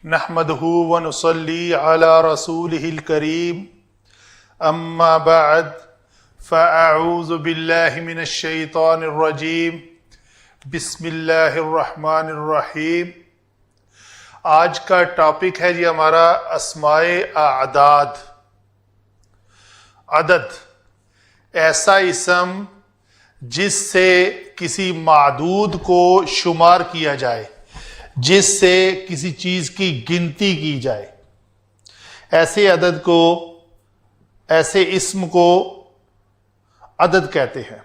نحمده ونصلي على رسوله الكريم اما بعد فاعوذ بالله من الشیطان الرجیم بسم اللہ الرحمن الرحیم۔ آج کا ٹاپک ہے جی ہمارا اسماء اعداد، عدد، ایسا اسم جس سے کسی معدود کو شمار کیا جائے، جس سے کسی چیز کی گنتی کی جائے، ایسے عدد کو، ایسے اسم کو عدد کہتے ہیں۔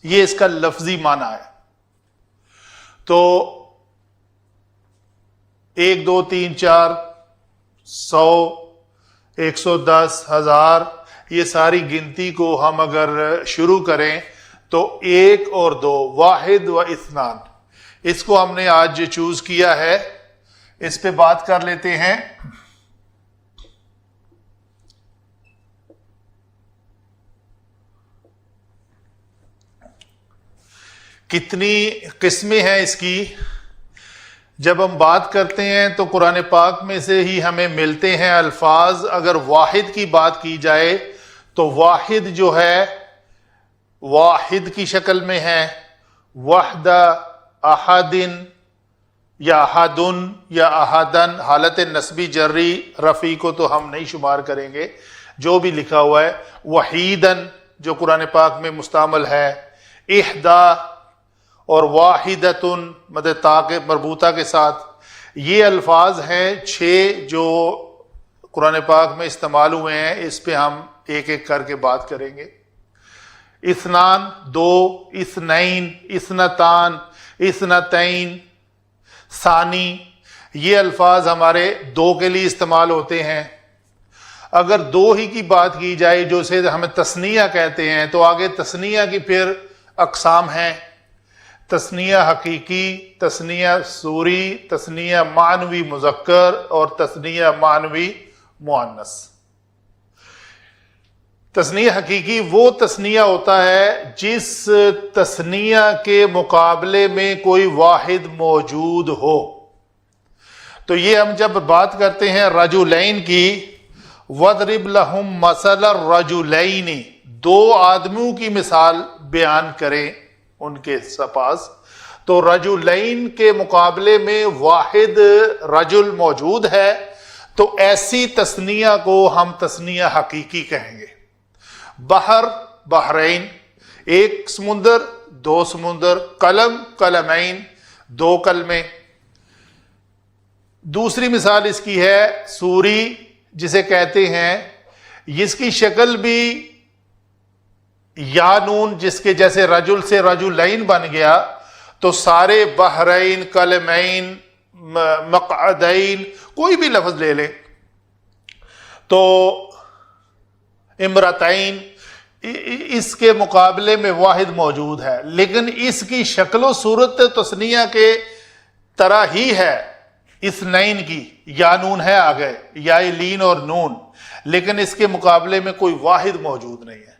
یہ اس کا لفظی معنی ہے۔ تو 1 2 3 4 100 110 1000 یہ ساری گنتی کو ہم اگر شروع کریں تو 1 اور 2 واحد و اثنان، اس کو ہم نے آج چوز کیا ہے، اس پہ بات کر لیتے ہیں۔ کتنی قسمیں ہیں اس کی؟ جب ہم بات کرتے ہیں تو قرآن پاک میں سے ہی ہمیں ملتے ہیں الفاظ۔ اگر واحد کی بات کی جائے تو واحد جو ہے واحد کی شکل میں ہے، وحدہ، احدن یا احدن یا احدن، حالت نسبی جری رفعی کو تو ہم نہیں شمار کریں گے، جو بھی لکھا ہوا ہے۔ وحیدن جو قرآن پاک میں مستعمل ہے، احدا اور واحدتن مدد تا کے مربوطہ کے ساتھ، یہ الفاظ ہیں 6 جو قرآن پاک میں استعمال ہوئے ہیں۔ اس پہ ہم ایک ایک کر کے بات کریں گے۔ اثنان 2، اثنین، اثنتان، اثنتین، ثانی، یہ الفاظ ہمارے 2 کے لیے استعمال ہوتے ہیں۔ اگر 2 ہی کی بات کی جائے جو سے ہمیں تثنیہ کہتے ہیں، تو آگے تثنیہ کی پھر اقسام ہیں: تثنیہ حقیقی، تثنیہ صوری، تثنیہ معنوی مذکر اور تثنیہ معنوی مؤنث۔ تثنیہ حقیقی وہ تثنیہ ہوتا ہے جس تثنیہ کے مقابلے میں کوئی واحد موجود ہو۔ تو یہ ہم جب بات کرتے ہیں رجلین کی، وَاضْرِبْ لَهُمْ مَثَلَ الرَّجُلَيْنِ، 2 آدمیوں کی مثال بیان کریں ان کے پاس، تو رجلین کے مقابلے میں واحد رجل موجود ہے، تو ایسی تثنیہ کو ہم تثنیہ حقیقی کہیں گے۔ بحر، بحرین، 1 سمندر، 2 سمندر، قلم، قلمین، 2 قلمیں۔ دوسری مثال اس کی ہے سوری، جسے کہتے ہیں، جس کی شکل بھی یا نون، جس کے جیسے رجل سے رجلین بن گیا، تو سارے بحرین، قلمین، مقعدین، کوئی بھی لفظ لے لیں، تو امرتین، اس کے مقابلے میں واحد موجود ہے، لیکن اس کی شکل و صورت تثنیہ کے طرح ہی ہے اثنین کی، یا نون ہے آگے، یا لین اور نون، لیکن اس کے مقابلے میں کوئی واحد موجود نہیں ہے۔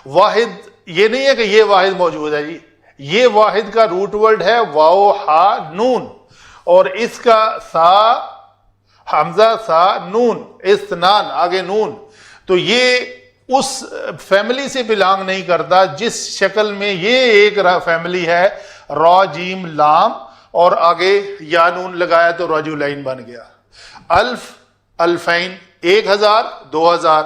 واحد یہ نہیں ہے کہ یہ واحد موجود ہے جی، یہ واحد کا روٹ ورڈ ہے واو ہا نون، اور اس کا سا حمزہ سا نون، اثنان آگے نون، تو یہ اس فیملی سے بلانگ نہیں کرتا جس شکل میں یہ ایک فیملی ہے، را جیم لام، اور آگے یا نون لگایا تو رجلین بن گیا۔ الف، الفین، 1000 2000،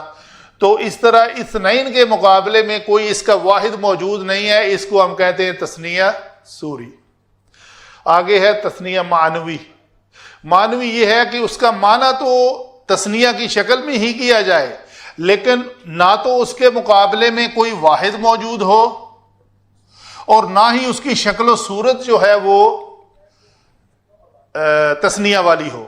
تو اس طرح اثنین کے مقابلے میں کوئی اس کا واحد موجود نہیں ہے، اس کو ہم کہتے ہیں تثنیہ صوری۔ آگے ہے تثنیہ معنوی۔ معنوی یہ ہے کہ اس کا معنی تو تثنیہ کی شکل میں ہی کیا جائے، لیکن نہ تو اس کے مقابلے میں کوئی واحد موجود ہو، اور نہ ہی اس کی شکل و صورت جو ہے وہ تثنیہ والی ہو۔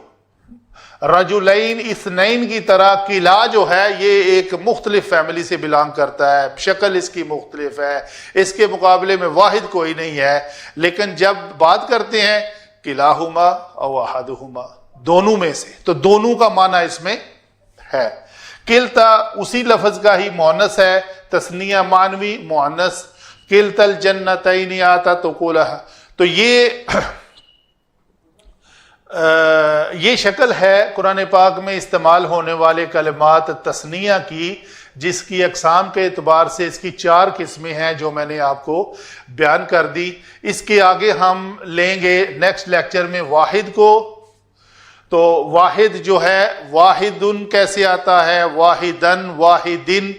رجلین، اثنین کی طرح قلعہ جو ہے یہ ایک مختلف فیملی سے بلانگ کرتا ہے، شکل اس کی مختلف ہے، اس کے مقابلے میں واحد کوئی نہیں ہے، لیکن جب بات کرتے ہیں کلاہما او احدہما، دونوں میں سے، تو دونوں کا معنی اس میں ہے۔ کلتا اسی لفظ کا ہی مؤنث ہے، تثنیہ معنوی مؤنث۔ کلتا الجنتین آتا تو کولہ، تو یہ یہ شکل ہے قرآن پاک میں استعمال ہونے والے کلمات تثنیہ کی، جس کی اقسام کے اعتبار سے اس کی 4 قسمیں ہیں جو میں نے آپ کو بیان کر دی۔ اس کے آگے ہم لیں گے نیکسٹ لیکچر میں واحد کو۔ تو واحد جو ہے، واحدن کیسے آتا ہے، واحدن واحدن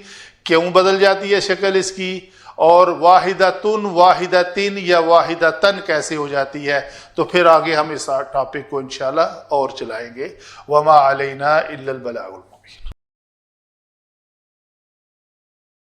کیوں بدل جاتی ہے شکل اس کی، اور واحدتن واحدتن یا واحدتن کیسے ہو جاتی ہے۔ تو پھر آگے ہم اس ٹاپک کو انشاءاللہ اور چلائیں گے۔ وما علینا الا البلاغ۔